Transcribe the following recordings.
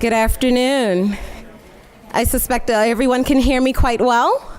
Good afternoon. I suspect everyone can hear me quite well.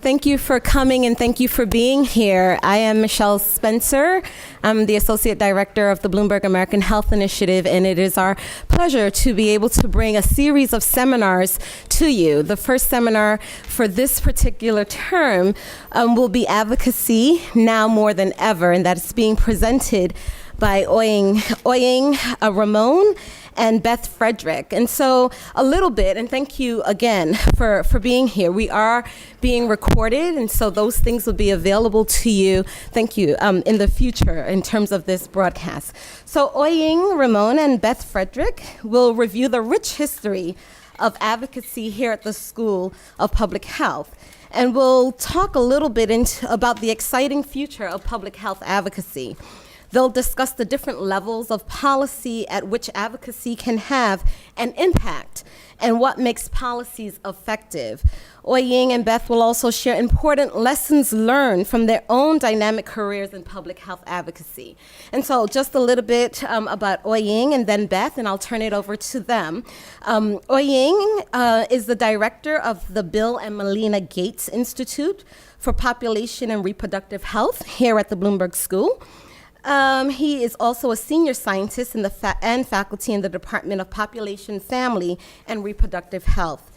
Thank you for coming and thank you for being here. I am Michelle Spencer. I'm the Associate Director of the Bloomberg American Health Initiative, and it is our pleasure to be able to bring a series of seminars to you. The first seminar for this particular term will be Advocacy Now More Than Ever, and that's being presented by Oying Oying Rimon and Beth Fredrick. And so a little bit, and thank you again for being here. We are being recorded, and so those things will be available to you, thank you, in the future in terms of this broadcast. So Oying Rimon and Beth Fredrick will review the rich history of advocacy here at the School of Public Health. And we'll talk a little bit about the exciting future of public health advocacy. They'll discuss the different levels of policy at which advocacy can have an impact and what makes policies effective. Oying and Beth will also share important lessons learned from their own dynamic careers in public health advocacy. And so just a little bit about Oying and then Beth, and I'll turn it over to them. Oying is the director of the Bill and Melinda Gates Institute for Population and Reproductive Health here at the Bloomberg School. He is also a senior scientist in the and faculty in the Department of Population, Family, and Reproductive Health.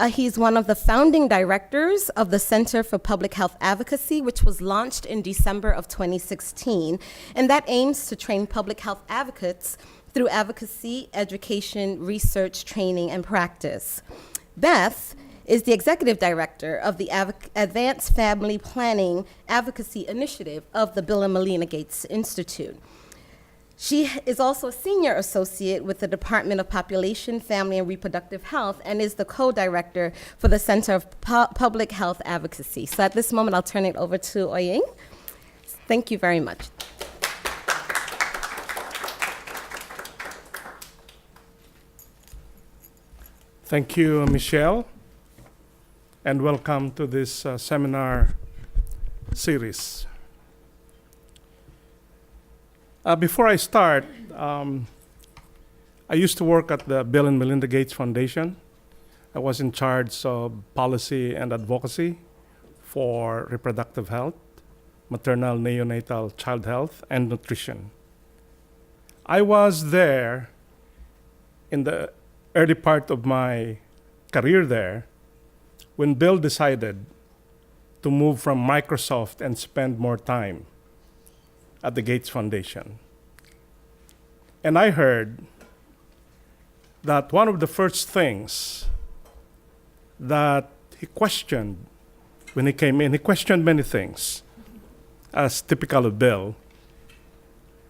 He's one of the founding directors of the Center for Public Health Advocacy, which was launched in December of 2016, and that aims to train public health advocates through advocacy, education, research, training, and practice. Beth is the executive director of the Advanced Family Planning Advocacy Initiative of the Bill and Melinda Gates Institute. She is also a senior associate with the Department of Population, Family, and Reproductive Health and is the co-director for the Center of Public Health Advocacy. So at this moment, I'll turn it over to Oying. Thank you very much. Thank you, Michelle, and welcome to this seminar series. Before I start, I used to work at the Bill and Melinda Gates Foundation. I was in charge of policy and advocacy for reproductive health, maternal, neonatal, child health, and nutrition. I was there in the early part of my career there when Bill decided to move from Microsoft and spend more time at the Gates Foundation. And I heard that one of the first things that he questioned when he came in, he questioned many things, as typical of Bill.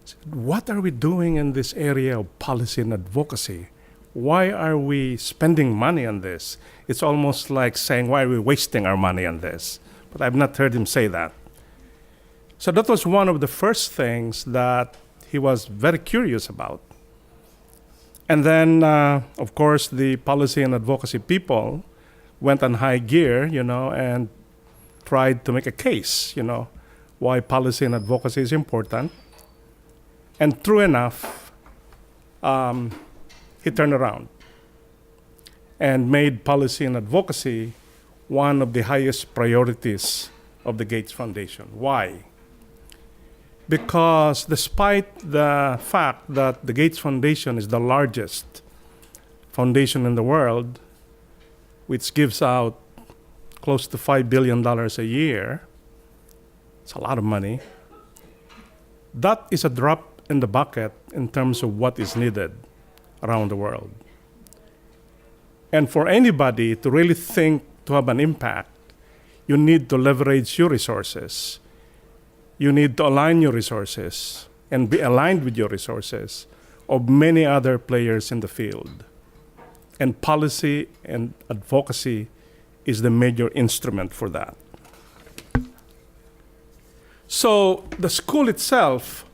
He said, what are we doing in this area of policy and advocacy? Why are we spending money on this? It's almost like saying, why are we wasting our money on this? But I've not heard him say that. So that was one of the first things that he was very curious about. And then, of course, the policy and advocacy people went on high gear, and tried to make a case, why policy and advocacy is important. And true enough, he turned around and made policy and advocacy one of the highest priorities of the Gates Foundation. Why? Because despite the fact that the Gates Foundation is the largest foundation in the world, which gives out close to $5 billion a year, it's a lot of money, that is a drop in the bucket in terms of what is needed around the world. And for anybody to really think to have an impact, you need to leverage your resources. You need to align your resources and be aligned with your resources of many other players in the field. And policy and advocacy is the major instrument for that. So the school itself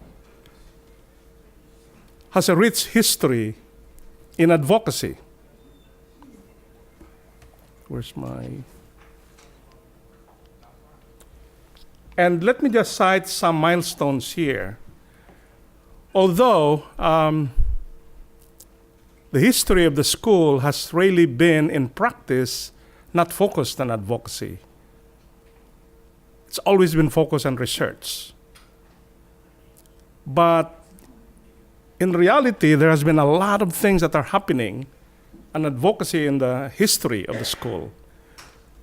has a rich history in advocacy. Where's my... And let me just cite some milestones here. Although the history of the school has really been, in practice, not focused on advocacy. It's always been focused on research. But in reality, there has been a lot of things that are happening on advocacy in the history of the school.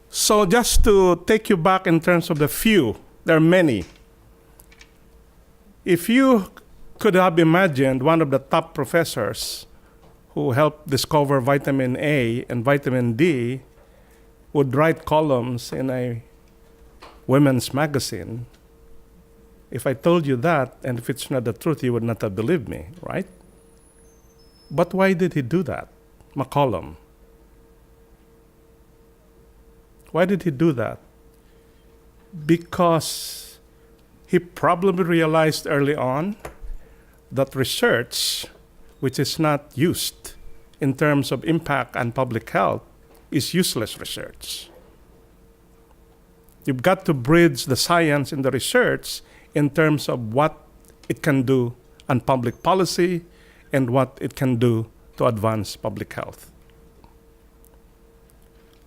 So just to take you back in terms of the few, there are many. If you could have imagined one of the top professors who helped discover vitamin A and vitamin D would write columns in a women's magazine, if I told you that, and if it's not the truth, you would not have believed me, right? But why did he do that, McCollum? Why did he do that? Because he probably realized early on that research, which is not used in terms of impact on public health, is useless research. You've got to bridge the science and the research in terms of what it can do on public policy and what it can do to advance public health.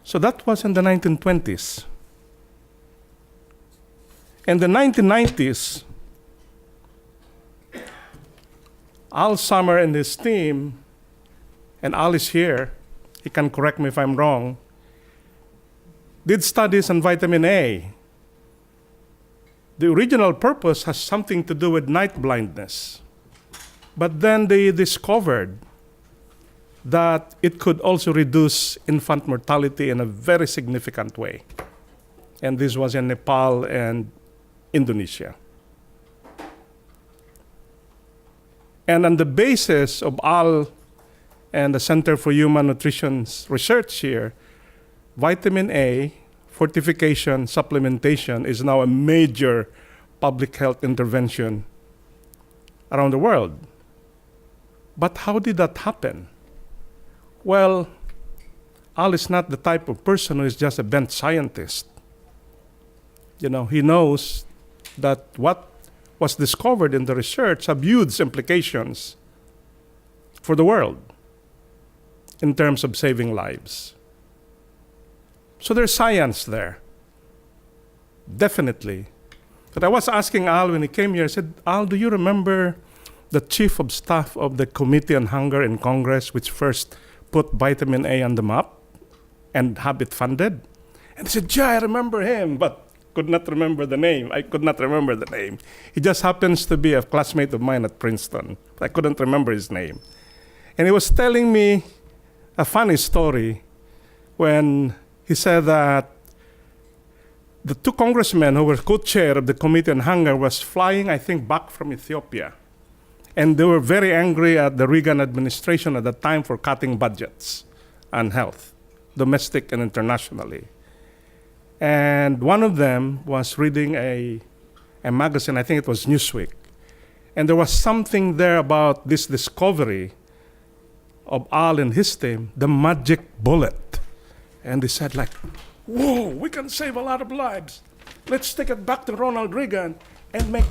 So that was in the 1920s. In the 1990s, Al Summer and his team, and Al is here, he can correct me if I'm wrong, did studies on vitamin A. The original purpose has something to do with night blindness. But then they discovered that it could also reduce infant mortality in a very significant way. And this was in Nepal and Indonesia. And on the basis of Al and the Center for Human Nutrition's research here, vitamin A, fortification, supplementation is now a major public health intervention around the world. But how did that happen? Well, Al is not the type of person who is just a bent scientist. You know, he knows that what was discovered in the research have huge implications for the world in terms of saving lives. So there's science there, definitely. But I was asking Al when he came here, I said, Al, do you remember the chief of staff of the Committee on Hunger in Congress, which first put vitamin A on the map and have it funded? And he said, yeah, I remember him, but could not remember the name. I could not remember the name. He just happens to be a classmate of mine at Princeton. I couldn't remember his name. And he was telling me a funny story when he said that the two congressmen who were co-chair of the Committee on Hunger was flying, I think, back from Ethiopia. And they were very angry at the Reagan administration at the time for cutting budgets on health, domestic and internationally. And one of them was reading a magazine, I think it was Newsweek. And there was something there about this discovery of Al and his team, the magic bullet. And they said like, whoa, we can save a lot of lives. Let's take it back to Ronald Reagan and make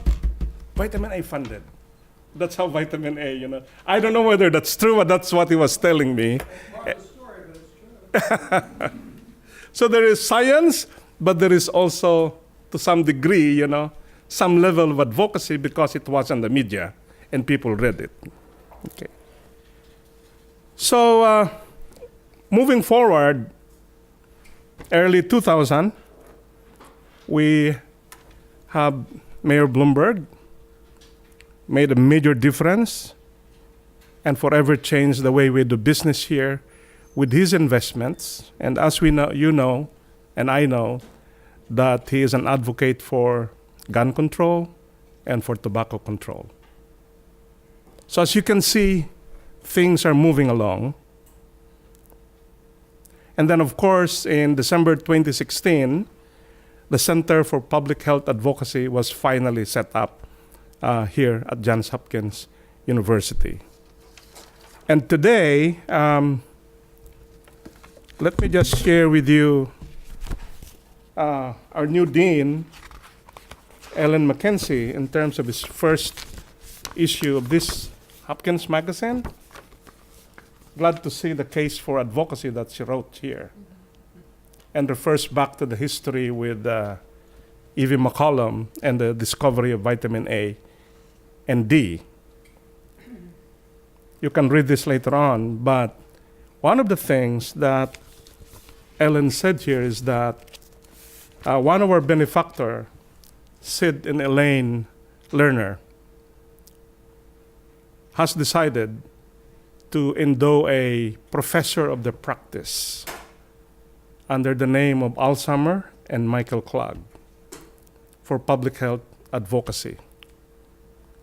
vitamin A funded. That's how vitamin A, you know. I don't know whether that's true, but that's what he was telling me. Story, but it's true. So there is science, but there is also, to some degree, you know, some level of advocacy because it was in the media and people read it. Okay. So moving forward, early 2000, we have Mayor Bloomberg made a major difference and forever changed the way we do business here with his investments. And as we know, you know, and I know, that he is an advocate for gun control and for tobacco control. So as you can see, things are moving along. And then, of course, in December 2016, the Center for Public Health Advocacy was finally set up here at Johns Hopkins University. And today, let me just share with you our new dean, Ellen Mackenzie, in terms of his first issue of this Hopkins magazine. glad to see the case for advocacy that she wrote here, and refers back to the history with Evie McCollum and the discovery of vitamin A and D. You can read this later on, but one of the things that Ellen said here is that one of our benefactors, Sid and Elaine Lerner, has decided to endow a professor of the practice under the name of Alzheimer and Michael Klug for public health advocacy.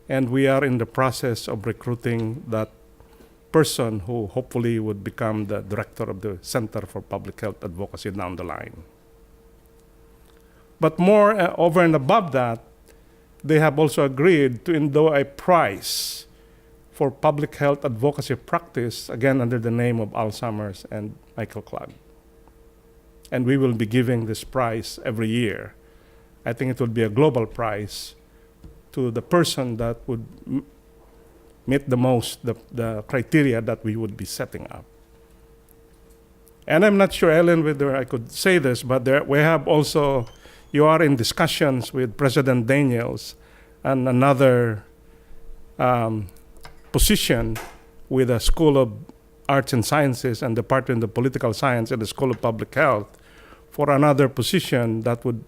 And we are in the process of recruiting that person who hopefully would become the director of the Center for Public Health Advocacy down the line. But more over and above that, they have also agreed to endow a prize for public health advocacy practice, again under the name of Alzheimer's and Michael Klug. And we will be giving this prize every year. I think it will be a global prize to the person that would meet the most the criteria that we would be setting up. And I'm not sure, Ellen, whether I could say this, but we have also, you are in discussions with President Daniels and another position with the School of Arts and Sciences and Department of Political Science and the School of Public Health for another position that would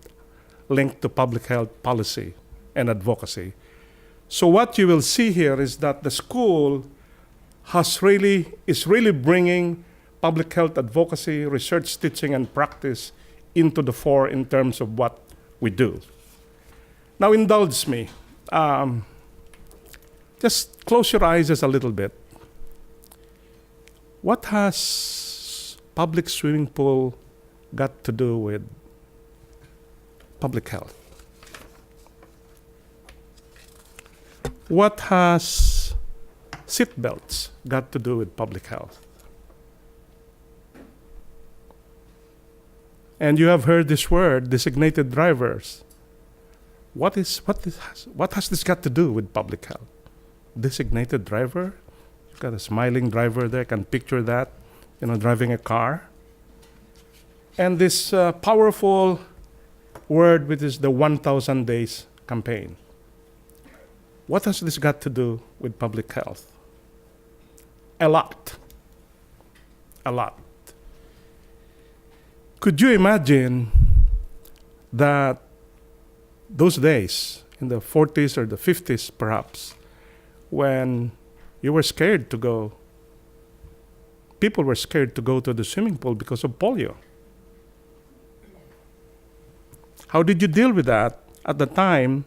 link to public health policy and advocacy. So what you will see here is that the school is really bringing public health advocacy, research, teaching, and practice into the fore in terms of what we do. Now indulge me. Just close your eyes just a little bit. What has public swimming pool got to do with public health? What has seatbelts got to do with public health? And you have heard this word, designated drivers. What has this got to do with public health? Designated driver? You've got a smiling driver there, I can picture that, driving a car. And this powerful word, which is the 1,000 days campaign. What has this got to do with public health? A lot. A lot. Could you imagine that those days, in the 40s or the 50s perhaps, when you were scared to go, people were scared to go to the swimming pool because of polio? How did you deal with that? At the time,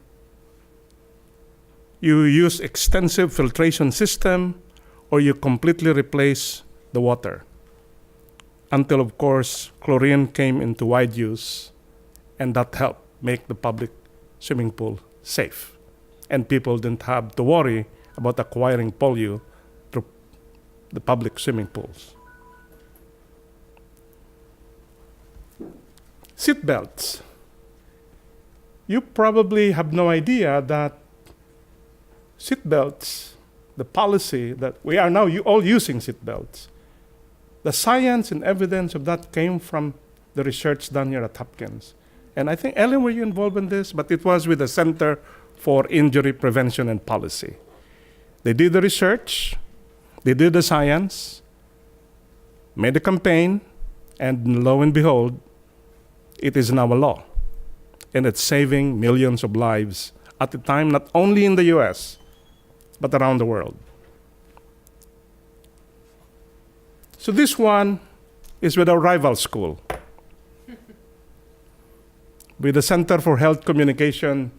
you use extensive filtration system or you completely replace the water. Until, of course, chlorine came into wide use, and that helped make the public swimming pool safe. And people didn't have to worry about acquiring polio through the public swimming pools. Seatbelts. You probably have no idea that seatbelts, the policy that we are now all using seatbelts, the science and evidence of that came from the research done here at Hopkins. And I think, Ellen, were you involved in this? But it was with the Center for Injury Prevention and Policy. They did the research, they did the science, made a campaign, and lo and behold, it is now a law. And it's saving millions of lives at the time, not only in the US, but around the world. So this one is with our rival school, with the Center for Health Communication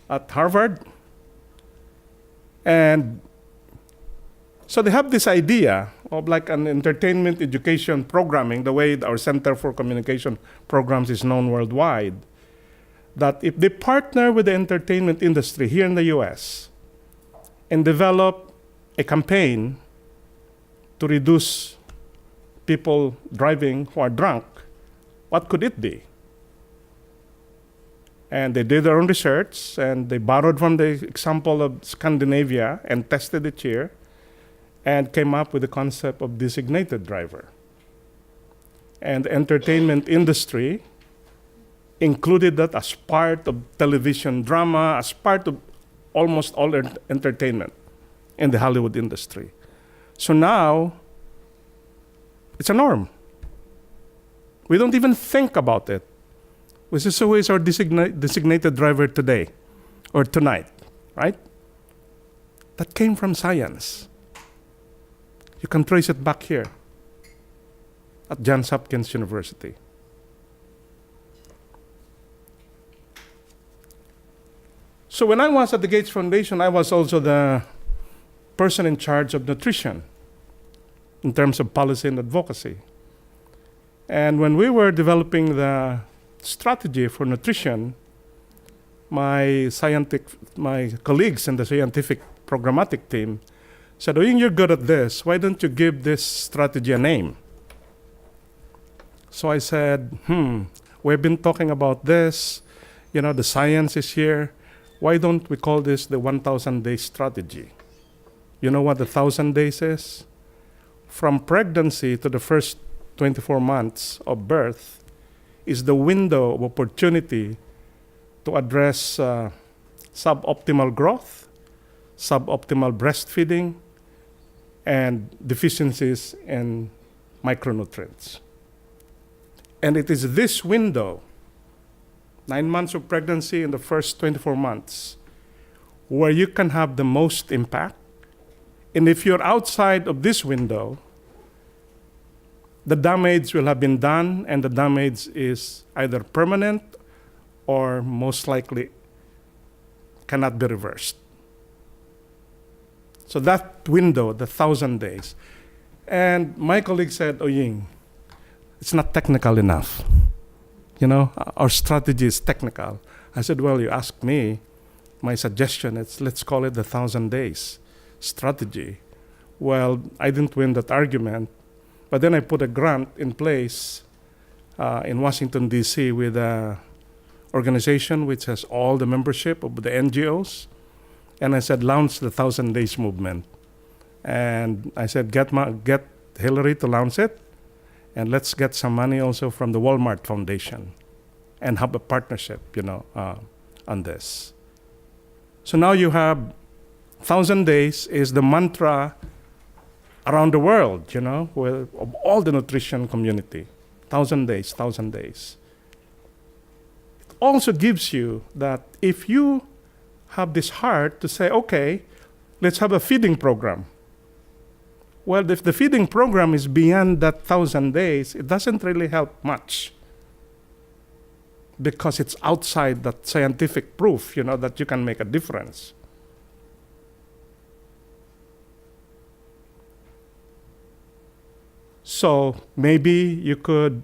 at Harvard. And so they have this idea of like an entertainment education programming, the way our Center for Communication Programs is known worldwide, that if they partner with the entertainment industry here in the US and develop a campaign to reduce people driving who are drunk, what could it be? And they did their own research, and they borrowed from the example of Scandinavia and tested it here. and came up with the concept of designated driver. And the entertainment industry included that as part of television drama, as part of almost all entertainment in the Hollywood industry. So now, it's a norm. We don't even think about it. Which is always our designated driver today or tonight, right? That came from science. You can trace it back here at Johns Hopkins University. So when I was at the Gates Foundation, I was also the person in charge of nutrition in terms of policy and advocacy. And when we were developing the strategy for nutrition, my colleagues in the scientific programmatic team said, Oying, you're good at this. Why don't you give this strategy a name? So I said, we've been talking about this. You know, the science is here. Why don't we call this the 1,000-day strategy? You know what the 1,000 days is? From pregnancy to the first 24 months of birth is the window of opportunity to address suboptimal growth, suboptimal breastfeeding, and deficiencies in micronutrients. And it is this window, 9 months of pregnancy and the first 24 months, where you can have the most impact. And if you're outside of this window, the damage will have been done, and the damage is either permanent or most likely cannot be reversed. So that window, the 1,000 days. And my colleague said, Oying, it's not technical enough. You know, our strategy is technical. I said, well, you asked me. My suggestion is let's call it the 1,000 days strategy. Well, I didn't win that argument. But then I put a grant in place in Washington, D.C. with an organization which has all the membership of the NGOs. And I said, launch the 1,000 Days movement. And I said, get Hillary to launch it. And let's get some money also from the Walmart Foundation and have a partnership, on this. So now you have 1,000 days is the mantra around the world, of all the nutrition community. 1,000 days, 1,000 days. It also gives you that if you have this heart to say, okay, let's have a feeding program. Well, if the feeding program is beyond that 1,000 days, it doesn't really help much because it's outside that scientific proof, that you can make a difference. So maybe you could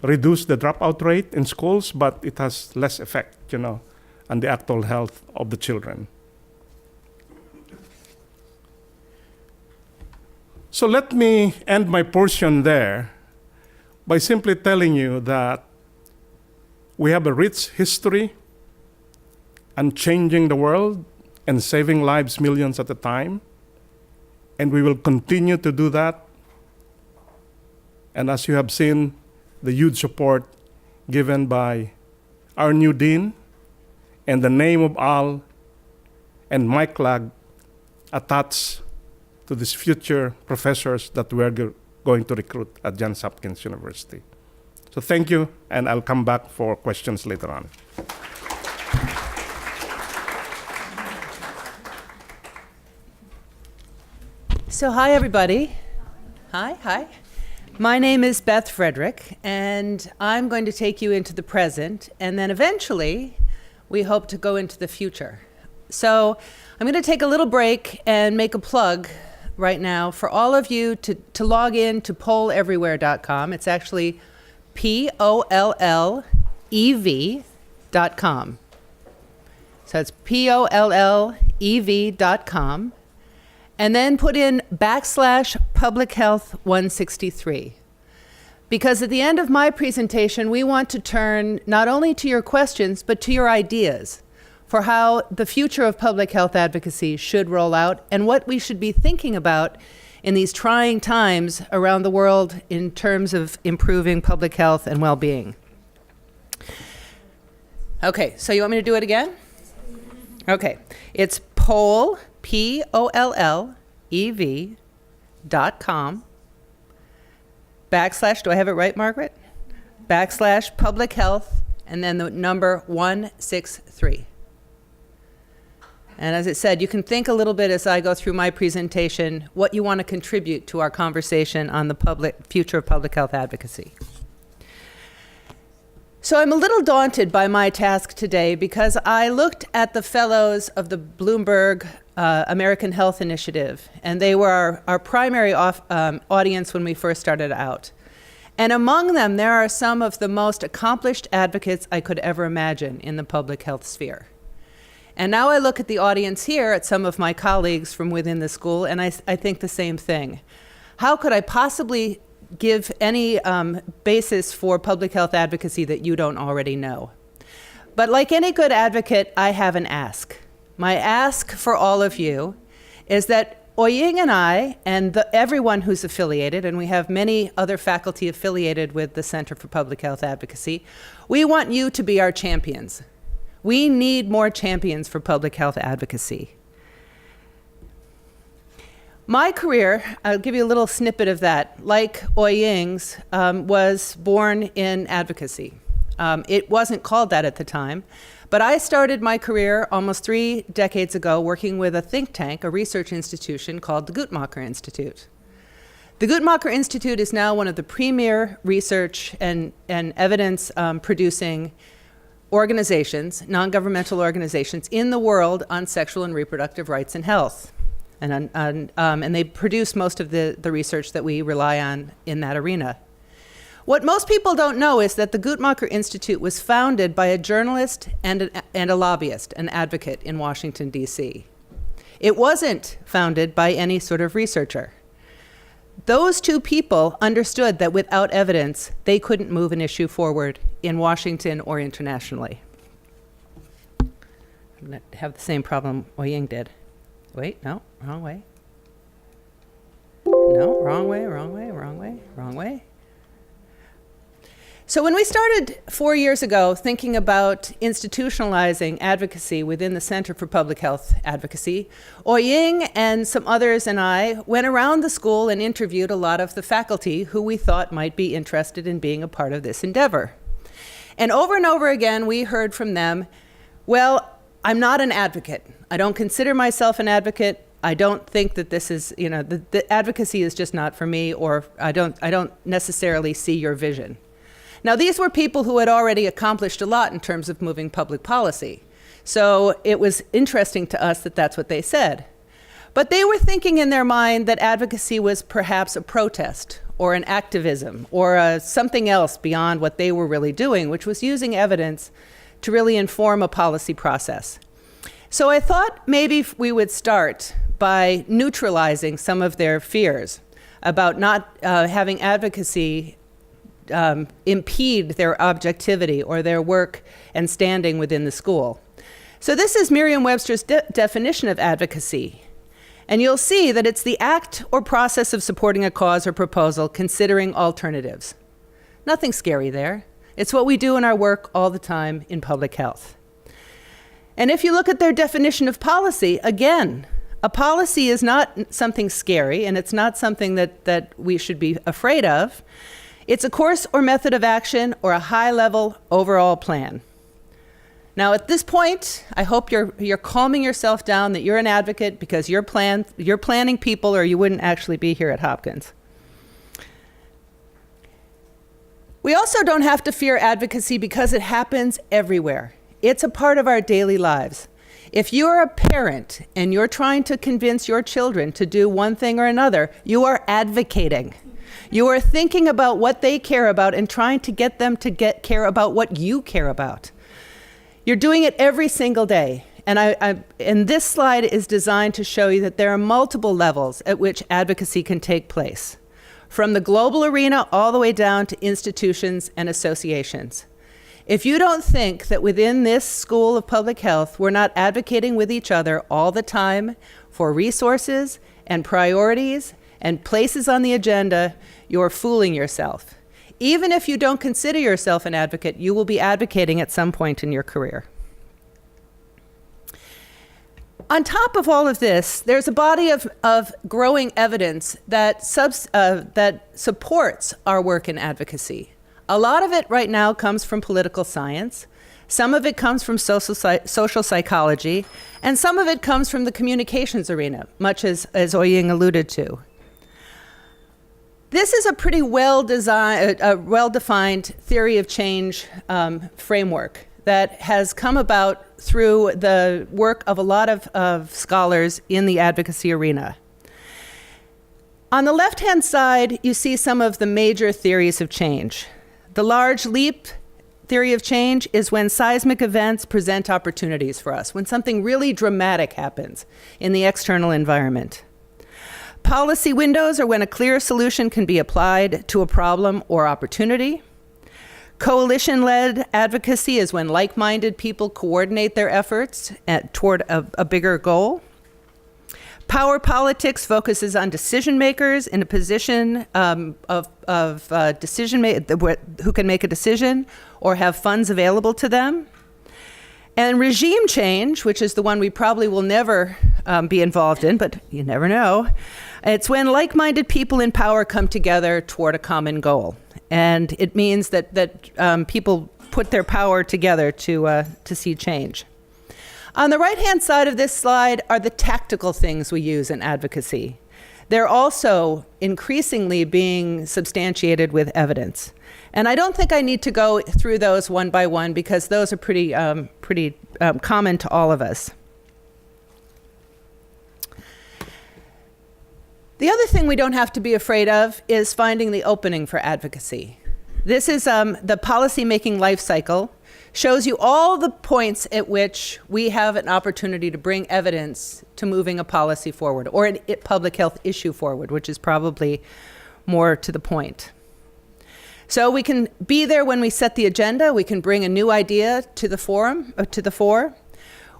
reduce the dropout rate in schools, but it has less effect, on the actual health of the children. So let me end my portion there by simply telling you that we have a rich history and changing the world and saving lives millions at a time. And we will continue to do that. And as you have seen, the huge support given by our new dean and the name of Al and Mike Lag attached to these future professors that we're going to recruit at Johns Hopkins University. So thank you, and I'll come back for questions later on. So hi, everybody. Hi. My name is Beth Fredrick, and I'm going to take you into the present, and then eventually we hope to go into the future. So I'm going to take a little break and make a plug right now for all of you to log in to polleverywhere.com. It's actually pollev.com. So it's pollev.com. And then put in /Public Health 163. Because at the end of my presentation, we want to turn not only to your questions, but to your ideas for how the future of public health advocacy should roll out and what we should be thinking about in these trying times around the world in terms of improving public health and well-being. Okay, so you want me to do it again? Okay, it's poll, POLLEV.com / do I have it right, Margaret? / public health, and then the number 163. And as it said, you can think a little bit as I go through my presentation what you want to contribute to our conversation on the future of public health advocacy. So I'm a little daunted by my task today because I looked at the fellows of the Bloomberg American Health Initiative, and they were our primary audience when we first started out. And among them, there are some of the most accomplished advocates I could ever imagine in the public health sphere. And now I look at the audience here, at some of my colleagues from within the school, and I think the same thing. How could I possibly give any basis for public health advocacy that you don't already know? But like any good advocate, I have an ask. My ask for all of you is that Oying and I, and everyone who's affiliated, and we have many other faculty affiliated with the Center for Public Health Advocacy, we want you to be our champions. We need more champions for public health advocacy. My career, I'll give you a little snippet of that, like Oying's, was born in advocacy. It wasn't called that at the time, but I started my career almost 3 decades ago working with a think tank, a research institution called the Guttmacher Institute. The Guttmacher Institute is now one of the premier research and evidence producing organizations, non-governmental organizations in the world on sexual and reproductive rights and health. And they produce most of the research that we rely on in that arena. What most people don't know is that the Guttmacher Institute was founded by a journalist and a lobbyist, an advocate in Washington, D.C. It wasn't founded by any sort of researcher. Those two people understood that without evidence, they couldn't move an issue forward in Washington or internationally. I'm going to have the same problem Oying did. Wait, no, wrong way. No, wrong way, wrong way, wrong way, wrong way. So when we started 4 years ago thinking about institutionalizing advocacy within the Center for Public Health Advocacy, Oying and some others and I went around the school and interviewed a lot of the faculty who we thought might be interested in being a part of this endeavor. And over again, we heard from them, well, I'm not an advocate. I don't consider myself an advocate. I don't think that this is, the advocacy is just not for me, or I don't necessarily see your vision. Now, these were people who had already accomplished a lot in terms of moving public policy. So it was interesting to us that that's what they said. But they were thinking in their mind that advocacy was perhaps a protest or an activism or something else beyond what they were really doing, which was using evidence to really inform a policy process. So I thought maybe we would start by neutralizing some of their fears about not having advocacy impede their objectivity or their work and standing within the school. So this is Merriam-Webster's definition of advocacy. And you'll see that it's the act or process of supporting a cause or proposal, considering alternatives. Nothing scary there. It's what we do in our work all the time in public health. And if you look at their definition of policy, again, a policy is not something scary, and it's not something that we should be afraid of. It's a course or method of action or a high-level overall plan. Now, at this point, I hope you're calming yourself down that you're an advocate because you're planning people, or you wouldn't actually be here at Hopkins. We also don't have to fear advocacy because it happens everywhere. It's a part of our daily lives. If you're a parent and you're trying to convince your children to do one thing or another, you are advocating. You are thinking about what they care about and trying to get them to care about what you care about. You're doing it every single day. And this slide is designed to show you that there are multiple levels at which advocacy can take place, from the global arena all the way down to institutions and associations. If you don't think that within this school of public health, we're not advocating with each other all the time for resources and priorities and places on the agenda, you're fooling yourself. Even if you don't consider yourself an advocate, you will be advocating at some point in your career. On top of all of this, there's a body of growing evidence that supports our work in advocacy. A lot of it right now comes from political science. Some of it comes from social psychology, and some of it comes from the communications arena, much as Oying alluded to. This is a pretty well-defined theory of change framework that has come about through the work of a lot of scholars in the advocacy arena. On the left-hand side, you see some of the major theories of change. The large leap theory of change is when seismic events present opportunities for us, when something really dramatic happens in the external environment. Policy windows are when a clear solution can be applied to a problem or opportunity. Coalition-led advocacy is when like-minded people coordinate their efforts toward a bigger goal. Power politics focuses on decision makers in a position who can make a decision or have funds available to them. And regime change, which is the one we probably will never be involved in, but you never know. It's when like-minded people in power come together toward a common goal. And it means that people put their power together to see change. On the right-hand side of this slide are the tactical things we use in advocacy. They're also increasingly being substantiated with evidence. And I don't think I need to go through those one by one because those are pretty common to all of us. The other thing we don't have to be afraid of is finding the opening for advocacy. This is the policy-making life cycle. Shows you all the points at which we have an opportunity to bring evidence to moving a policy forward or a public health issue forward, which is probably more to the point. So we can be there when we set the agenda. We can bring a new idea to the fore.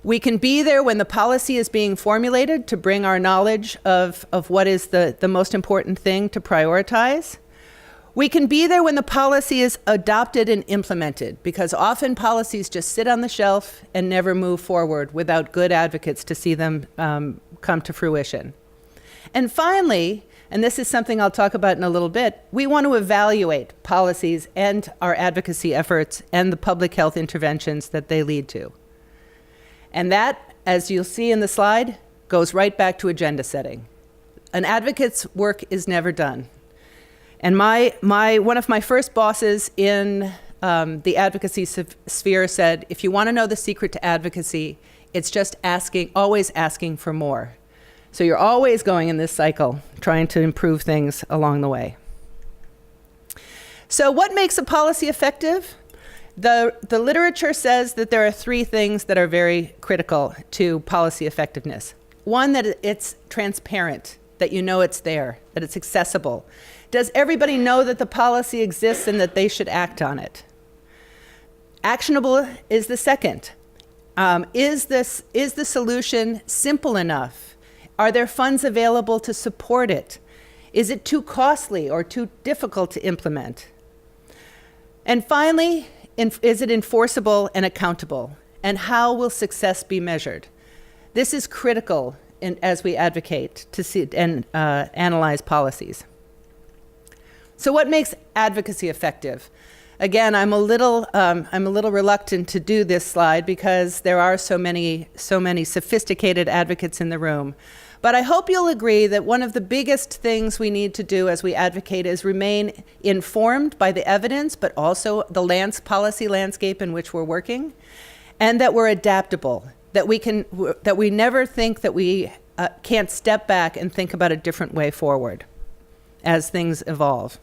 We can be there when the policy is being formulated to bring our knowledge of what is the most important thing to prioritize. We can be there when the policy is adopted and implemented, because often policies just sit on the shelf and never move forward without good advocates to see them come to fruition. And finally, and this is something I'll talk about in a little bit, we want to evaluate policies and our advocacy efforts and the public health interventions that they lead to. And that, as you'll see in the slide, goes right back to agenda setting. An advocate's work is never done. And one of my first bosses in the advocacy sphere said, if you want to know the secret to advocacy, it's just always asking for more. So you're always going in this cycle, trying to improve things along the way. So what makes a policy effective? The literature says that there are three things that are very critical to policy effectiveness. One, that it's transparent, that you know it's there, that it's accessible. Does everybody know that the policy exists and that they should act on it? Actionable is the second. Is the solution simple enough? Are there funds available to support it? Is it too costly or too difficult to implement? And finally, is it enforceable and accountable? And how will success be measured? This is critical as we advocate to see and analyze policies. So what makes advocacy effective? Again, I'm a little reluctant to do this slide because there are so many sophisticated advocates in the room. But I hope you'll agree that one of the biggest things we need to do as we advocate is remain informed by the evidence, but also the policy landscape in which we're working, and that we're adaptable, that we never think that we can't step back and think about a different way forward as things evolve.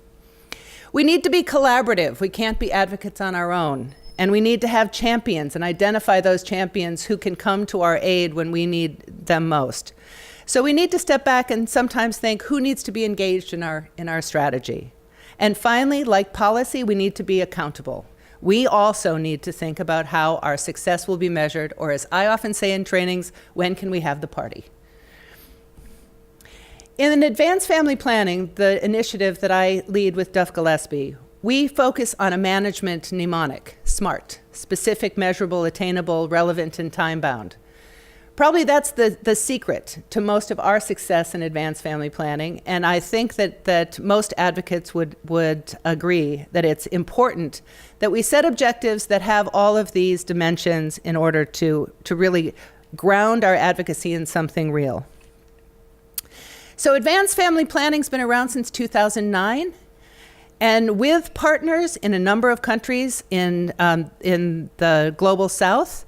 We need to be collaborative. We can't be advocates on our own. And we need to have champions and identify those champions who can come to our aid when we need them most. So we need to step back and sometimes think who needs to be engaged in our strategy. And finally, like policy, we need to be accountable. we also need to think about how our success will be measured, or as I often say in trainings, when can we have the party? In advanced family planning, the initiative that I lead with Duff Gillespie, we focus on a management mnemonic, SMART, specific, measurable, attainable, relevant, and time-bound. Probably that's the secret to most of our success in advanced family planning, and I think that most advocates would agree that it's important that we set objectives that have all of these dimensions in order to really ground our advocacy in something real. So advanced family planning's been around since 2009, and with partners in a number of countries in the global south,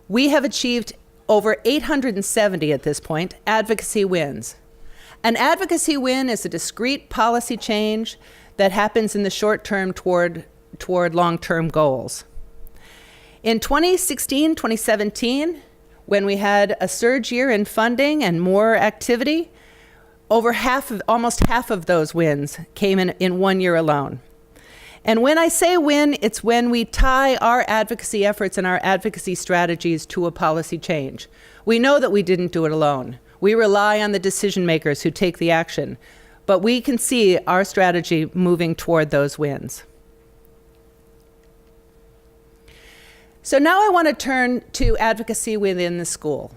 we have achieved over 870 at this point advocacy wins. An advocacy win is a discrete policy change that happens in the short term toward long-term goals. In 2016, 2017, when we had a surge year in funding and more activity, almost half of those wins came in 1 year alone. And when I say win, it's when we tie our advocacy efforts and our advocacy strategies to a policy change. We know that we didn't do it alone. We rely on the decision makers who take the action, but we can see our strategy moving toward those wins. So now I want to turn to advocacy within the school.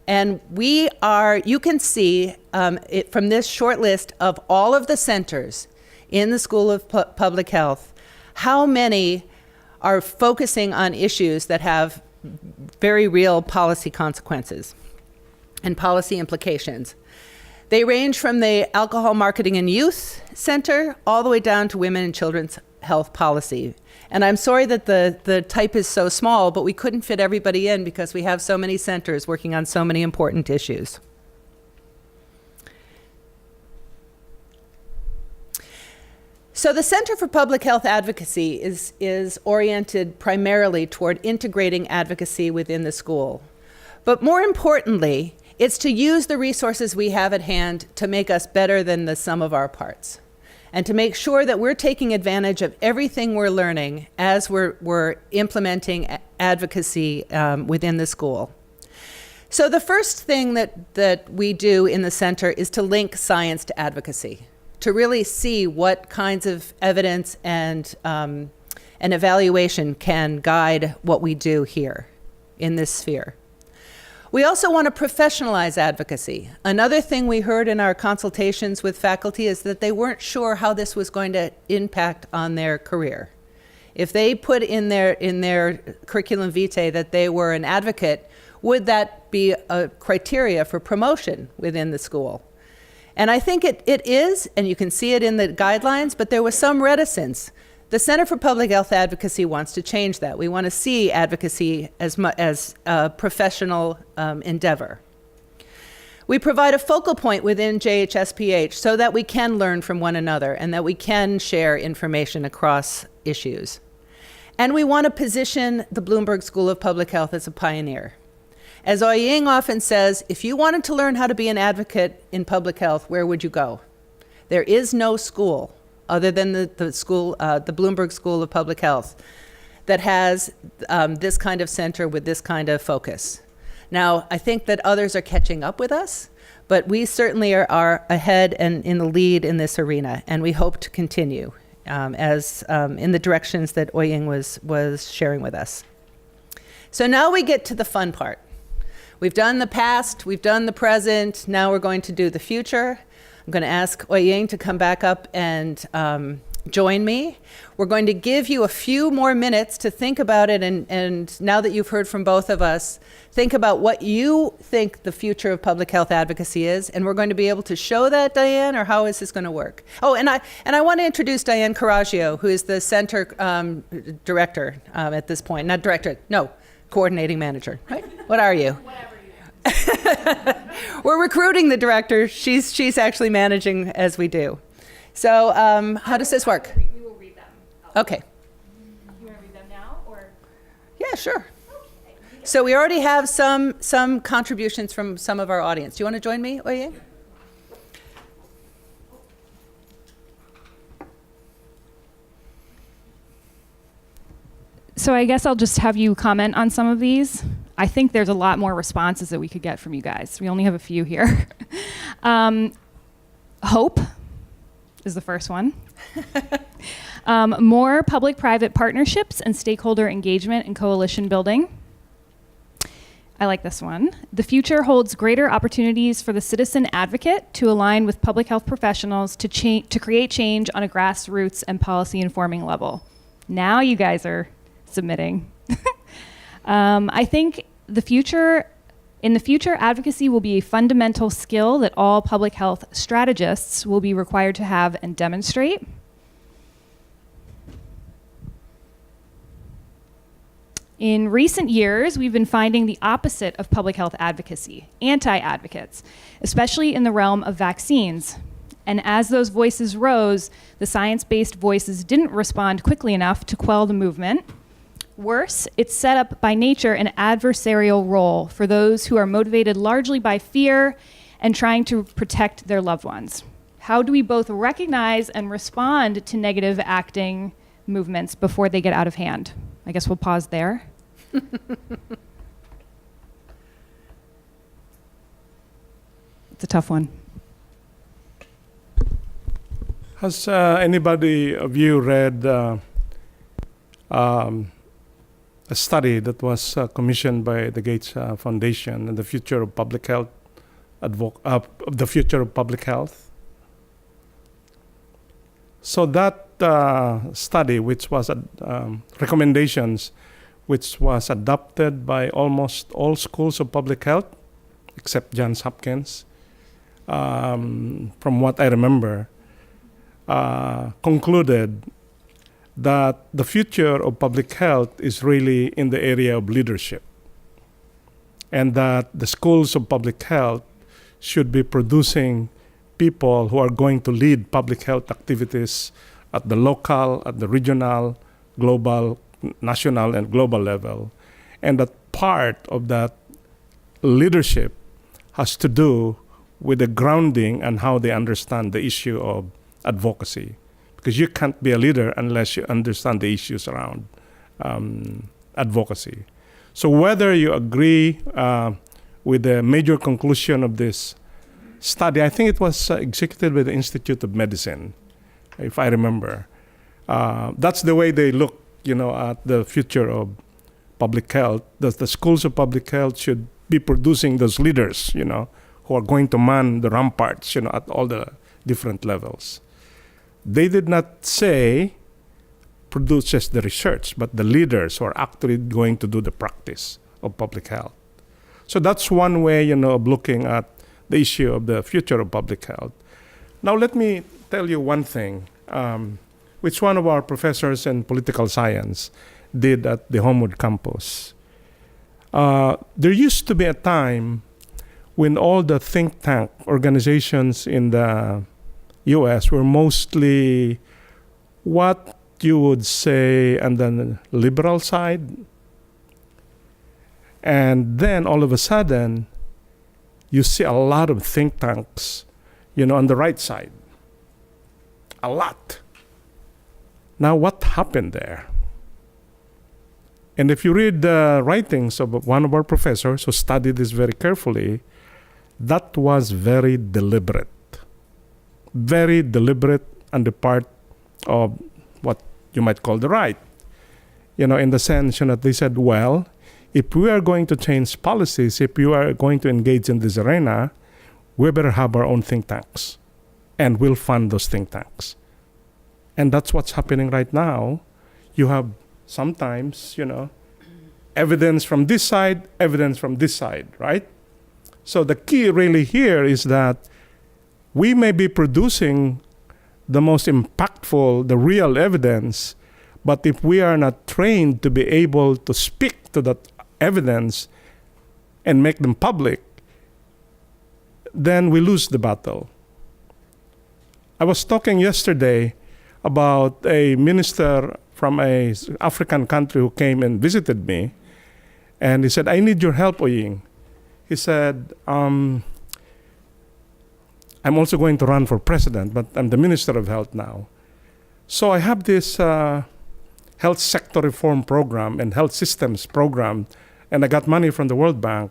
And you can see from this short list of all of the centers in the School of Public Health, how many are focusing on issues that have very real policy consequences and policy implications. They range from the Alcohol Marketing and Youth Center all the way down to Women and Children's Health Policy. And I'm sorry that the type is so small, but we couldn't fit everybody in because we have so many centers working on so many important issues. So the Center for Public Health Advocacy is oriented primarily toward integrating advocacy within the school. But more importantly, it's to use the resources we have at hand to make us better than the sum of our parts, and to make sure that we're taking advantage of everything we're learning as we're implementing advocacy within the school. So the first thing that we do in the center is to link science to advocacy, to really see what kinds of evidence and evaluation can guide what we do here in this sphere. We also want to professionalize advocacy. Another thing we heard in our consultations with faculty is that they weren't sure how this was going to impact on their career. If they put in their curriculum vitae that they were an advocate, would that be a criteria for promotion within the school? And I think it is, and you can see it in the guidelines, but there was some reticence. The Center for Public Health Advocacy wants to change that. We want to see advocacy as a professional endeavor. We provide a focal point within JHSPH so that we can learn from one another and that we can share information across issues. And we want to position the Bloomberg School of Public Health as a pioneer. As Oying often says, if you wanted to learn how to be an advocate in public health, where would you go? There is no school other than the Bloomberg School of Public Health that has this kind of center with this kind of focus. Now, I think that others are catching up with us, but we certainly are ahead and in the lead in this arena, and we hope to continue as in the directions that Oying was sharing with us. So now we get to the fun part. We've done the past, we've done the present, now we're going to do the future. I'm going to ask Oying to come back up and join me. We're going to give you a few more minutes to think about it, and now that you've heard from both of us, think about what you think the future of public health advocacy is, and we're going to be able to show that, Diane, or how is this going to work? Oh, and I want to introduce Diane Coraggio, who is the center director at this point. Not director, no, coordinating manager, right? What are you? We're recruiting the director. She's actually managing as we do. So how does this work? We will read them. Okay. You want to read them now, or? Yeah, sure. Okay. So we already have some contributions from some of our audience. Do you want to join me, Oying? So I guess I'll just have you comment on some of these. I think there's a lot more responses that we could get from you guys. We only have a few here. Hope is the first one. More public-private partnerships and stakeholder engagement and coalition building. I like this one. The future holds greater opportunities for the citizen advocate to align with public health professionals to create change on a grassroots and policy informing level. Now you guys are submitting. I think in the future, advocacy will be a fundamental skill that all public health strategists will be required to have and demonstrate. In recent years, we've been finding the opposite of public health advocacy, anti-advocates, especially in the realm of vaccines. And as those voices rose, the science-based voices didn't respond quickly enough to quell the movement. Worse, it's set up by nature an adversarial role for those who are motivated largely by fear and trying to protect their loved ones. How do we both recognize and respond to negative acting movements before they get out of hand? I guess we'll pause there. It's a tough one. Has anybody of you read a study that was commissioned by the Gates Foundation and the future of public health, the future of public health? So that study, which was recommendations, which was adopted by almost all schools of public health, except Johns Hopkins, from what I remember, concluded that the future of public health is really in the area of leadership, and that the schools of public health should be producing people who are going to lead public health activities at the local, at the regional, global, national, and global level. And that part of that leadership has to do with the grounding and how they understand the issue of advocacy. Because you can't be a leader unless you understand the issues around advocacy. So whether you agree with the major conclusion of this study, I think it was executed by the Institute of Medicine, if I remember. That's the way they look, at the future of public health. The schools of public health should be producing those leaders, who are going to man the ramparts, at all the different levels. They did not say produces the research, but the leaders who are actually going to do the practice of public health. So that's one way, of looking at the issue of the future of public health. Now let me tell you one thing, which one of our professors in political science did at the Homewood campus. There used to be a time when all the think tank organizations in the US were mostly what you would say on the liberal side. And then all of a sudden, you see a lot of think tanks, on the right side. A lot. Now, what happened there? And if you read the writings of one of our professors who studied this very carefully, that was very deliberate. Very deliberate on the part of what you might call the right. In the sense that they said, well, if we are going to change policies, if you are going to engage in this arena, we better have our own think tanks. And we'll fund those think tanks. And that's what's happening right now. You have sometimes, evidence from this side, evidence from this side, right? So the key really here is that we may be producing the most impactful, the real evidence, but if we are not trained to be able to speak to that evidence and make them public, then we lose the battle. I was talking yesterday about a minister from an African country who came and visited me, and he said, I need your help, Oying. He said, I'm also going to run for president, but I'm the Minister of Health now. So I have this health sector reform program and health systems program, and I got money from the World Bank.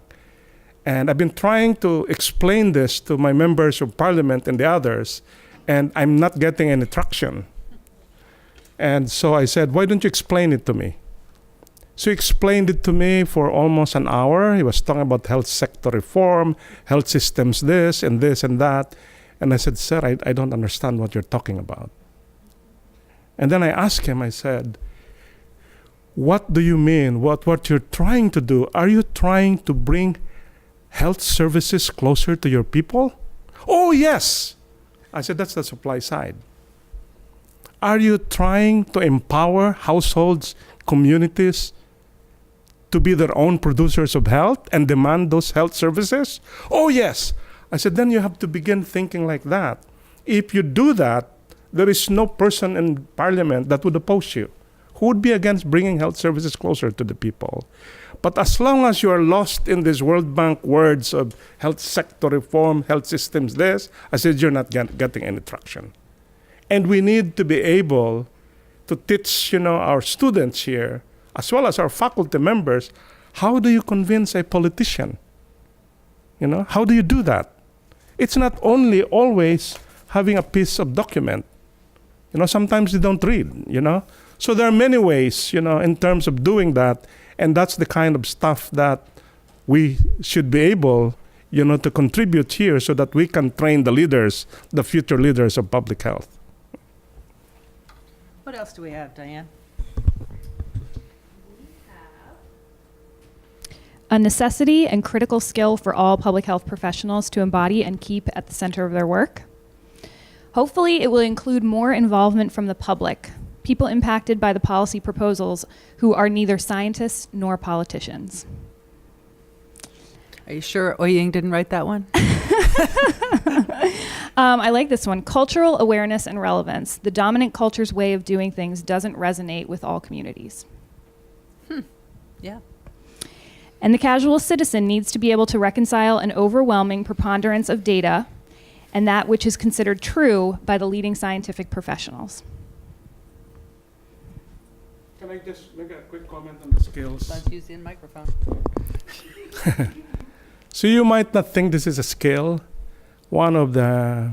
And I've been trying to explain this to my members of parliament and the others, and I'm not getting any traction. And so I said, why don't you explain it to me? So he explained it to me for almost an hour. He was talking about health sector reform, health systems this and that. And I said, sir, I don't understand what you're talking about. And then I asked him, I said, what do you mean? What you're trying to do? Are you trying to bring health services closer to your people? Oh, yes. I said, that's the supply side. Are you trying to empower households, communities to be their own producers of health and demand those health services? Oh, yes. I said, then you have to begin thinking like that. If you do that, there is no person in parliament that would oppose you. Who would be against bringing health services closer to the people? But as long as you are lost in these World Bank words of health sector reform, health systems this, I said, you're not getting any traction. And we need to be able to teach, our students here, as well as our faculty members, how do you convince a politician? How do you do that? It's not only always having a piece of document. Sometimes they don't read, So there are many ways, in terms of doing that. And that's the kind of stuff that we should be able, to contribute here so that we can train the leaders, the future leaders of public health. What else do we have, Diane? A necessity and critical skill for all public health professionals to embody and keep at the center of their work. Hopefully, it will include more involvement from the public, people impacted by the policy proposals who are neither scientists nor politicians. Are you sure Oying didn't write that one? I like this one. Cultural awareness and relevance. The dominant culture's way of doing things doesn't resonate with all communities. Yeah. And the casual citizen needs to be able to reconcile an overwhelming preponderance of data and that which is considered true by the leading scientific professionals. Can I just make a quick comment on the skills? Let's use the microphone. So you might not think this is a skill. One of the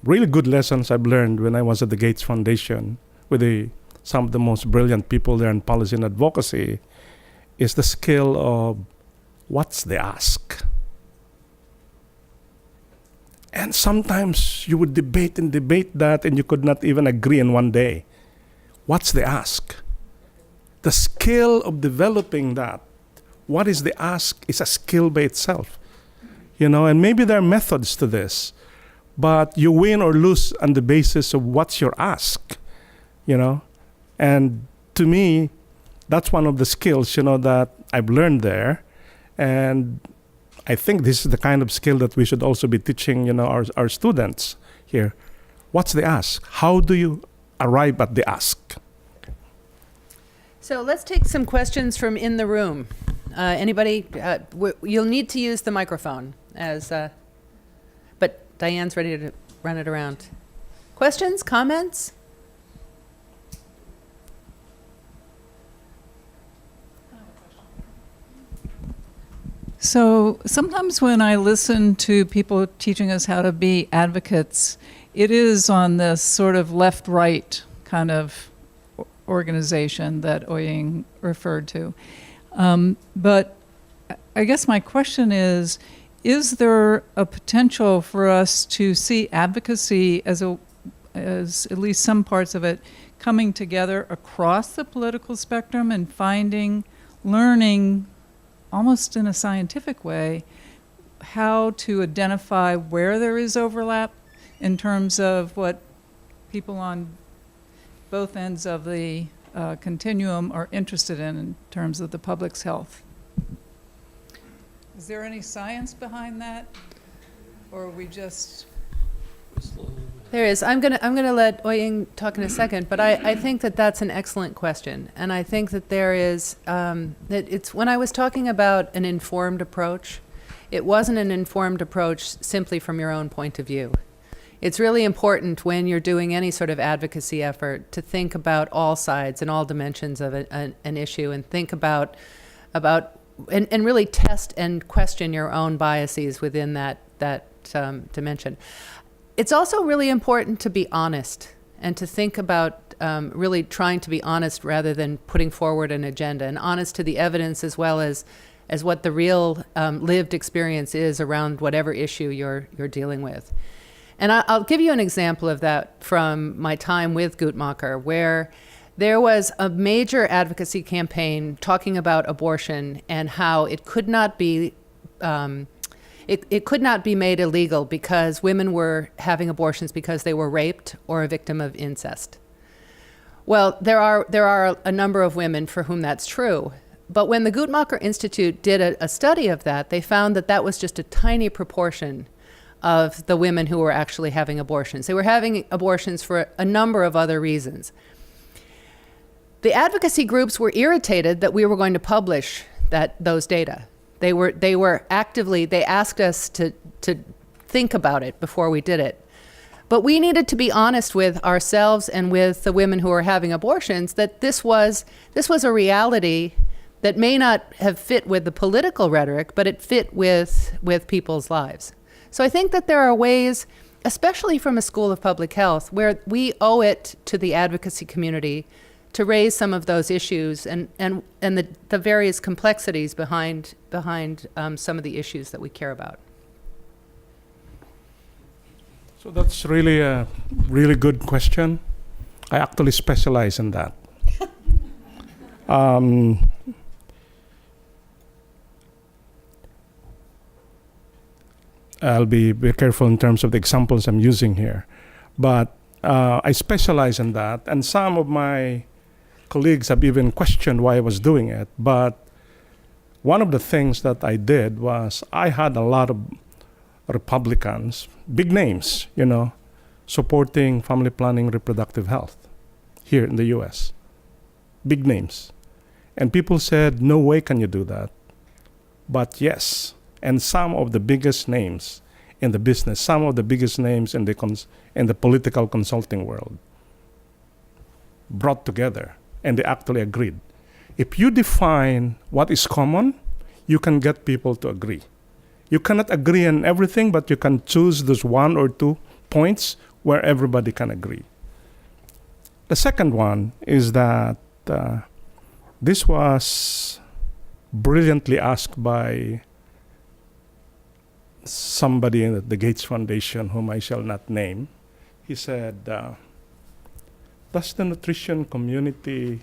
really good lessons I've learned when I was at the Gates Foundation with some of the most brilliant people there in policy and advocacy is the skill of what's the ask. And sometimes you would debate that and you could not even agree in one day. What's the ask? The skill of developing that, what is the ask, is a skill by itself. And maybe there are methods to this, but you win or lose on the basis of what's your ask, And to me, that's one of the skills, that I've learned there. And I think this is the kind of skill that we should also be teaching, our students here. What's the ask? How do you arrive at the ask? So let's take some questions from in the room. Anybody? You'll need to use the microphone, but Diane's ready to run it around. Questions? Comments? So sometimes when I listen to people teaching us how to be advocates, it is on this sort of left-right kind of organization that Oying referred to. But I guess my question is there a potential for us to see advocacy as at least some parts of it coming together across the political spectrum and learning almost in a scientific way how to identify where there is overlap in terms of what people on both ends of the continuum are interested in terms of the public's health? Is there any science behind that, or are we just? There is. I'm gonna let Oying talk in a second, but I think that that's an excellent question, and I think that there is that it's when I was talking about an informed approach, it wasn't an informed approach simply from your own point of view. It's really important when you're doing any sort of advocacy effort to think about all sides and all dimensions of an issue, and think about and really test and question your own biases within that dimension. It's also really important to be honest and to think about really trying to be honest rather than putting forward an agenda, and honest to the evidence as well as what the real lived experience is around whatever issue you're dealing with. And I'll give you an example of that from my time with Guttmacher, where there was a major advocacy campaign talking about abortion and how it could not be it could not be made illegal because women were having abortions because they were raped or a victim of incest. Well, there are a number of women for whom that's true. But when the Guttmacher Institute did a study of that, they found that that was just a tiny proportion of the women who were actually having abortions. They were having abortions for a number of other reasons. The advocacy groups were irritated that we were going to publish those data. They asked us to think about it before we did it. But we needed to be honest with ourselves and with the women who were having abortions that this was a reality that may not have fit with the political rhetoric, but it fit with people's lives. So I think that there are ways, especially from a school of public health, where we owe it to the advocacy community to raise some of those issues and the various complexities behind some of the issues that we care about. So that's really a really good question. I actually specialize in that. I'll be careful in terms of the examples I'm using here. But I specialize in that, and some of my colleagues have even questioned why I was doing it. But one of the things that I did was I had a lot of Republicans, big names, supporting family planning, reproductive health here in the US. Big names. And people said, no way can you do that. But yes, and some of the biggest names in the business, some of the biggest names in the political consulting world brought together, and they actually agreed. If you define what is common, you can get people to agree. You cannot agree on everything, but you can choose those 1 or 2 points where everybody can agree. The second one is that this was brilliantly asked by somebody in the Gates Foundation, whom I shall not name. He said, does the nutrition community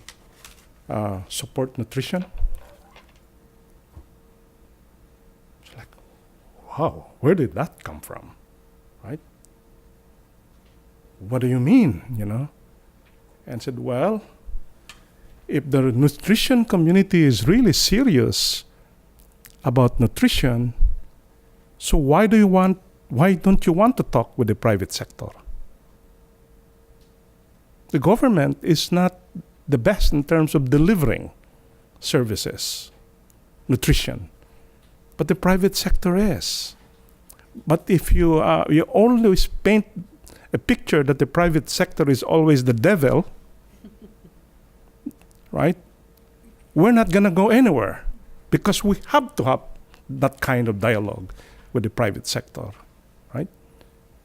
support nutrition? It's like, wow, where did that come from, right? What do you mean, And said, well, if the nutrition community is really serious about nutrition, so why don't you want to talk with the private sector? The government is not the best in terms of delivering services, nutrition, but the private sector is. But if you always paint a picture that the private sector is always the devil, right? We're not going to go anywhere, because we have to have that kind of dialogue with the private sector, right?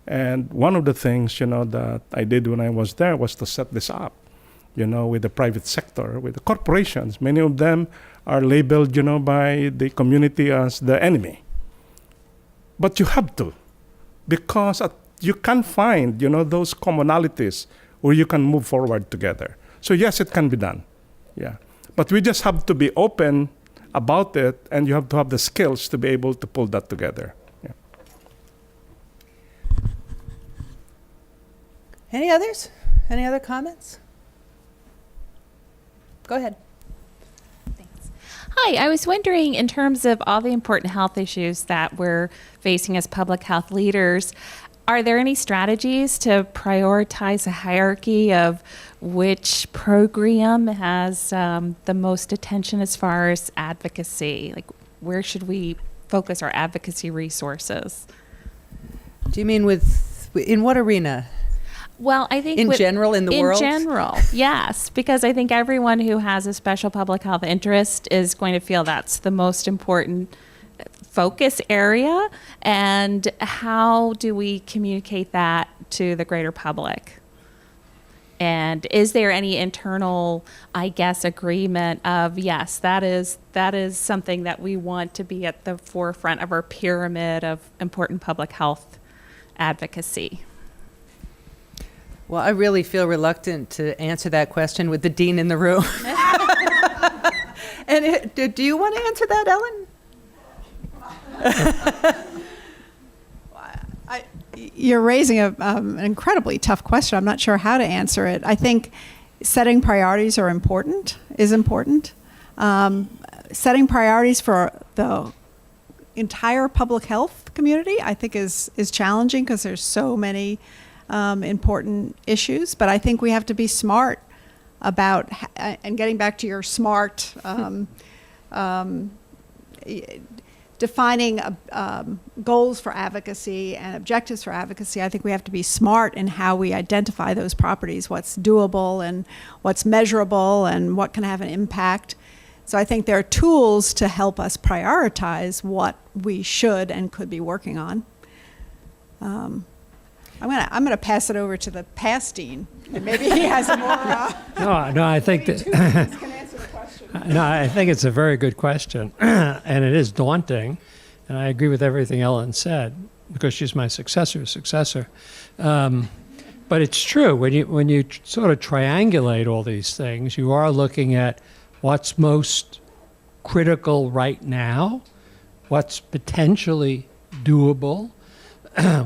And one of the things, that I did when I was there was to set this up, with the private sector, with the corporations. Many of them are labeled, by the community as the enemy. But you have to, because you can find, those commonalities where you can move forward together. So yes, it can be done, yeah. But we just have to be open about it, and you have to have the skills to be able to pull that together. Yeah. Any others? Any other comments? Go ahead. Thanks. Hi, I was wondering, in terms of all the important health issues that we're facing as public health leaders, are there any strategies to prioritize a hierarchy of which program has the most attention as far as advocacy? Like, where should we focus our advocacy resources? Do you mean with In what arena? Well, I think In general, in the world? In general, yes, because I think everyone who has a special public health interest is going to feel that's the most important focus area. And how do we communicate that to the greater public? And is there any internal, I guess, agreement of, yes, that is something that we want to be at the forefront of our pyramid of important public health advocacy? Well, I really feel reluctant to answer that question with the dean in the room. And do you want to answer that, Ellen? You're raising an incredibly tough question. I'm not sure how to answer it. I think setting priorities is important. Setting priorities for the entire public health community, I think, is challenging because there's so many important issues. But I think we have to be smart about, and getting back to your smart, defining goals for advocacy and objectives for advocacy. I think we have to be smart in how we identify those properties, what's doable and what's measurable and what can have an impact. So I think there are tools to help us prioritize what we should and could be working on. I'm gonna pass it over to the past dean, and maybe he has a more. No, I think maybe that. two deans can answer the question. No, I think it's a very good question, and it is daunting, and I agree with everything Ellen said because she's my successor. But it's true when you sort of triangulate all these things, you are looking at what's most critical right now, what's potentially doable.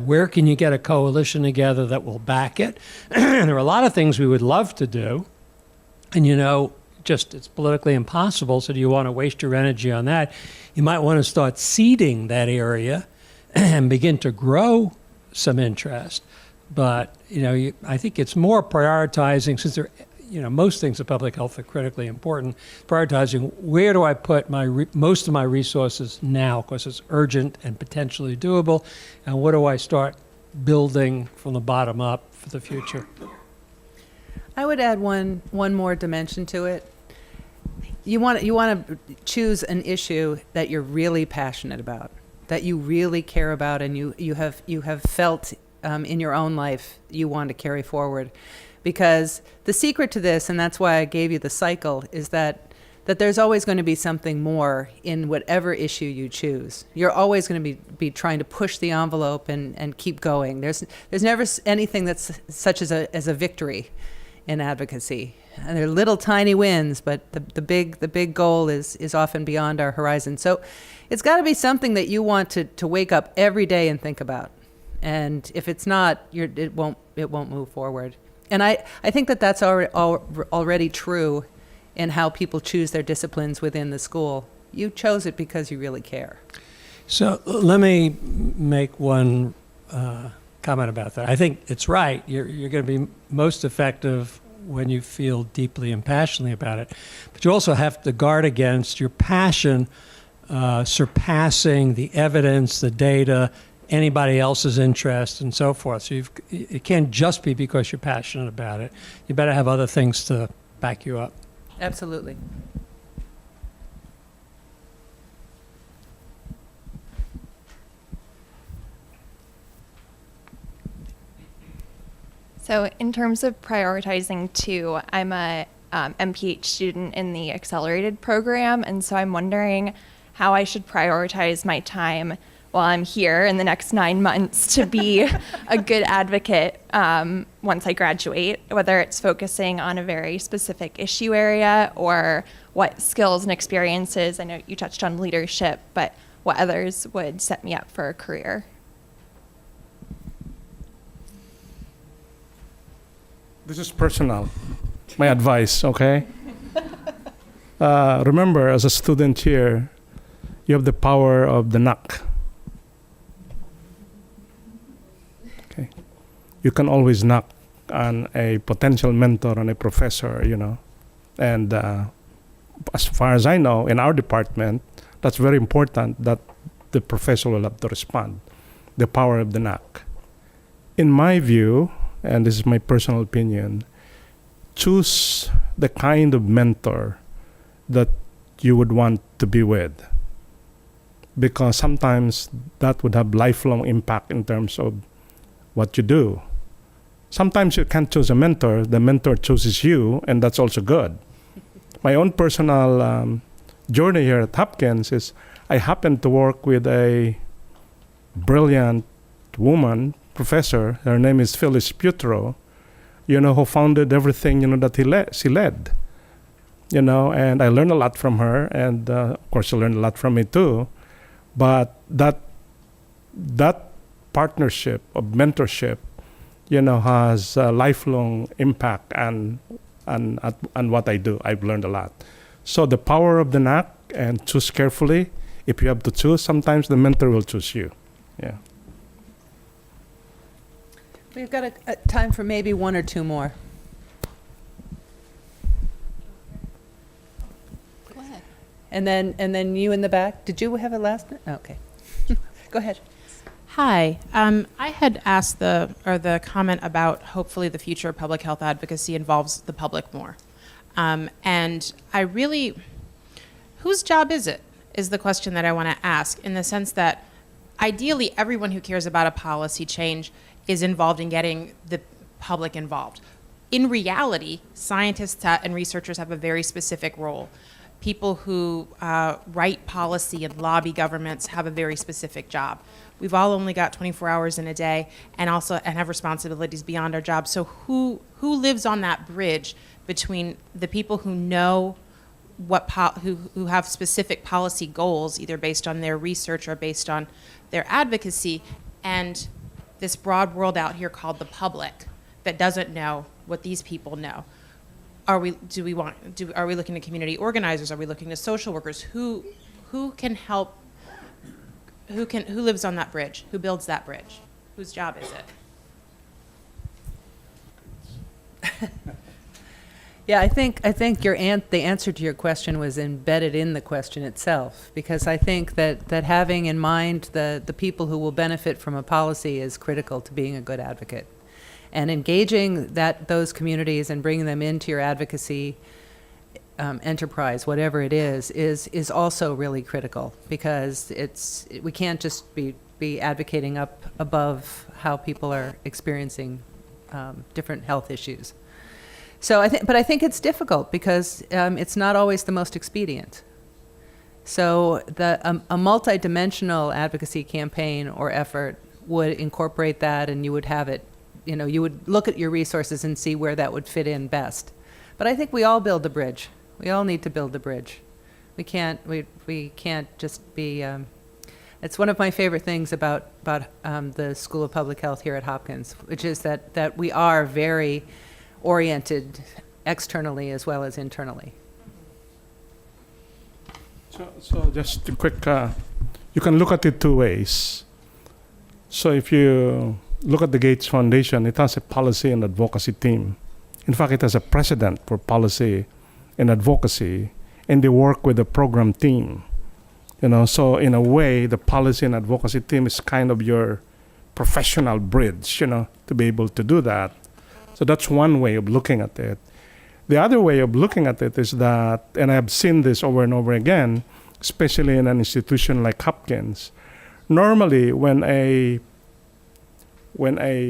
Where can you get a coalition together that will back it? There are a lot of things we would love to do, and just it's politically impossible, so do you want to waste your energy on that? You might want to start seeding that area and begin to grow some interest. But, I think it's more prioritizing, since most things of public health are critically important, prioritizing where do I put most of my resources now, because it's urgent and potentially doable, and what do I start building from the bottom up for the future? I would add one more dimension to it. You want to choose an issue that you're really passionate about, that you really care about, and you have felt in your own life you want to carry forward. Because the secret to this, and that's why I gave you the cycle, is that there's always going to be something more in whatever issue you choose. You're always going to be trying to push the envelope and keep going. There's never anything that's such as a victory in advocacy. And they're little tiny wins, but the big goal is often beyond our horizon. So it's got to be something that you want to wake up every day and think about. And if it's not, it won't move forward. And I think that's already true in how people choose their disciplines within the school. You chose it because you really care. So let me make one comment about that. I think it's right. You're going to be most effective when you feel deeply and passionately about it. But you also have to guard against your passion surpassing the evidence, the data, anybody else's interest, and so forth. So it can't just be because you're passionate about it. You better have other things to back you up. Absolutely. So in terms of prioritizing too, I'm a MPH student in the accelerated program, and so I'm wondering how I should prioritize my time while I'm here in the next 9 months to be a good advocate once I graduate, whether it's focusing on a very specific issue area or what skills and experiences, I know you touched on leadership, but what others would set me up for a career. This is personal, my advice, okay? Remember, as a student here, you have the power of the knock. Okay? You can always knock on a potential mentor, on a professor, And as far as I know, in our department, that's very important that the professor will have to respond. The power of the knock. in my view, and this is my personal opinion, choose the kind of mentor that you would want to be with. Because sometimes that would have lifelong impact in terms of what you do. Sometimes you can't choose a mentor, the mentor chooses you, and that's also good. My own personal journey here at Hopkins is I happened to work with a brilliant woman, professor. Her name is Phyllis Putro, who founded everything, that she led. And I learned a lot from her, and of course, she learned a lot from me too. But that partnership of mentorship, has a lifelong impact on what I do. I've learned a lot. So the power of the knack, and choose carefully. If you have to choose, sometimes the mentor will choose you. Yeah. We've got a time for maybe one or two more. Go ahead. And then you in the back. Did you have a last? Okay. Go ahead. Hi. I had asked the comment about hopefully the future of public health advocacy involves the public more. And I really, whose job is it, is the question that I want to ask, in the sense that ideally everyone who cares about a policy change is involved in getting the public involved. In reality, scientists and researchers have a very specific role. People who write policy and lobby governments have a very specific job. We've all only got 24 hours in a day, and have responsibilities beyond our job. So who lives on that bridge between the people who know who have specific policy goals, either based on their research or based on their advocacy, and this broad world out here called the public that doesn't know what these people know? Are we looking to community organizers? Are we looking to social workers? Who can help? Who lives on that bridge? Who builds that bridge? Whose job is it? Yeah, I think the answer to your question was embedded in the question itself, because I think that having in mind the people who will benefit from a policy is critical to being a good advocate. And engaging those communities and bringing them into your advocacy enterprise, whatever it is also really critical, because we can't just be advocating up above how people are experiencing different health issues. So I think it's difficult because it's not always the most expedient. So a multi-dimensional advocacy campaign or effort would incorporate that, and you would have it. You would look at your resources and see where that would fit in best. But I think we all build a bridge. We all need to build a bridge. We can't just be. It's one of my favorite things about the School of Public Health here at Hopkins, which is that we are very oriented externally as well as internally. So just a quick, you can look at it two ways. So if you look at the Gates Foundation, it has a policy and advocacy team. In fact, it has a president for policy and advocacy, and they work with the program team. So in a way, the policy and advocacy team is kind of your professional bridge, to be able to do that. So that's one way of looking at it. The other way of looking at it is that, and I've seen this over and over again, especially in an institution like Hopkins, normally when a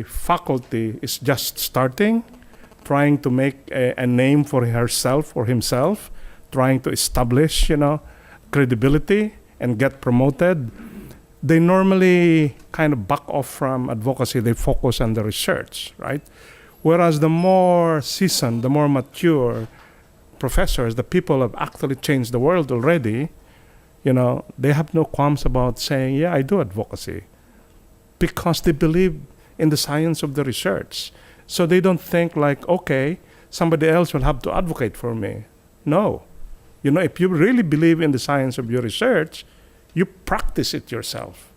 faculty is just starting, trying to make a name for herself or himself, trying to establish, credibility and get promoted, they normally kind of back off from advocacy. They focus on the research, right? Whereas the more seasoned, the more mature professors, the people have actually changed the world already, they have no qualms about saying, yeah, I do advocacy, because they believe in the science of the research. So they don't think like, okay, somebody else will have to advocate for me. No. If you really believe in the science of your research, you practice it yourself,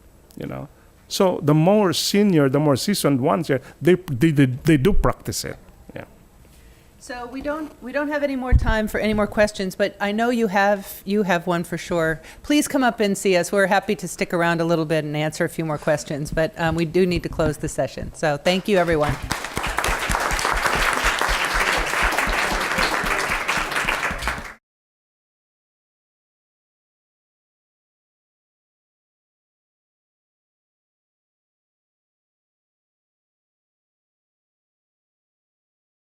So the more senior, the more seasoned ones here, they do practice it. Yeah. So we don't have any more time for any more questions, but I know you have one for sure. Please come up and see us. We're happy to stick around a little bit and answer a few more questions, but we do need to close the session. So thank you, everyone.